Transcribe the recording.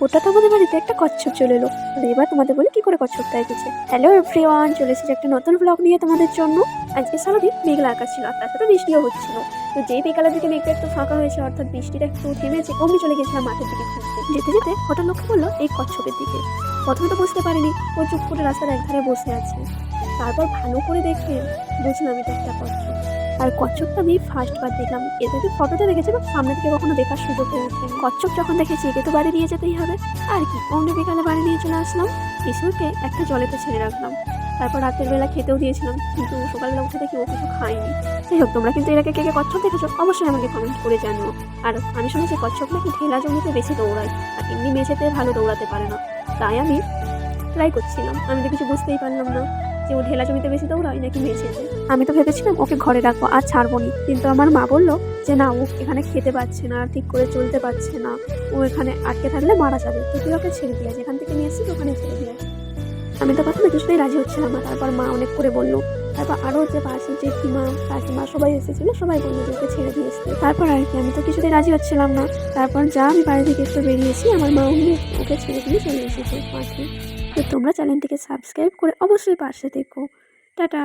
হঠাৎ আমাদের বাড়িতে একটা কচ্ছপ চলে এলো। আর এবার তোমাদের বলি কি করে কচ্ছপটা এসেছে। হ্যালো এভরিওয়ান, চলে এসেছে একটা নতুন ব্লগ নিয়ে তোমাদের জন্য। আজকে সারাদিন মেঘলা আকাশ ছিল, আর তার সাথে বৃষ্টিও হচ্ছিল। তো যেই বিকালের দিকে মেঘটা একটু ফাঁকা হয়েছে, অর্থাৎ বৃষ্টিটা একটু থেমেছে, অমনি চলে গেছিলাম মাঠের দিকে ঘুরতে। যেতে যেতে হঠাৎ লক্ষ্য করলো এই কচ্ছপের দিকে। প্রথমে তো বুঝতে পারিনি, ও চুপ করে রাস্তার একধারে বসে আছে। তারপর ভালো করে দেখে বুঝলাম এটা একটা কচ্ছপ। আর কচ্ছপটা আমি ফার্স্ট বার দেখলাম, এর থেকে ফটোতে দেখেছি বা সামনে থেকে কখনো দেখার সুযোগ হয়ে ওঠেনি। কচ্ছপ যখন দেখেছি একে তো বাড়ি নিয়ে যেতেই হবে। আর কি, অন্য বিকালে বাড়ি নিয়ে চলে আসলাম। ইসুরকে একটা জলেতে ছেড়ে রাখলাম। তারপর রাতের বেলা খেতেও দিয়েছিলাম, কিন্তু সকালবেলা উঠে দেখি ও কিছু খায়নি। যাই হোক, তোমরা কিন্তু এর আগে কে কে কচ্ছপ দেখেছো অবশ্যই আমাকে কমেন্ট করে জানিও। আর আমি শুনেছি কচ্ছপ নাকি ঢেলা জমিতে বেশি দৌড়ায়, আর এমনি মেঝেতে ভালো দৌড়াতে পারে না। তাই আমি ট্রাই করছিলাম। আমি তো কিছু বুঝতেই পারলাম না যে ও ঢেলা জমিতে বেশি দৌড়ায় নাকি মেঝেতে। আমি তো ভেবেছিলাম ওকে ঘরে রাখবো আর ছাড়বো নি, কিন্তু আমার মা বললো যে না, ও এখানে খেতে পাচ্ছে না, ঠিক করে চলতে পারছে না, ও এখানে আটকে থাকলে মারা যাবে, তো তুই ওকে ছেড়ে দিয়ে যেখান থেকে নিয়ে এসেছিস ওখানে ছেড়ে দিয়ে। আমি তো প্রথমে কিছুতেই রাজি হচ্ছিলাম না, তারপর মা অনেক করে বললো। তারপর আরও যে পাশের জেঠিমা কাকিমা সবাই এসেছিলো, সবাই বললো যে ওকে ছেড়ে দিয়ে এসতে। তারপর আর কি, আমি তো কিছুতেই রাজি হচ্ছিলাম না। তারপর যা আমি বাড়ি থেকে একটু বেরিয়েছি, আমার মা অমনি ওকে ছেড়ে দিয়ে চলে এসেছে মাঠে। তো তোমরা চ্যানেলটিকে সাবস্ক্রাইব করে অবশ্যই পাশে থেকো। টাটা।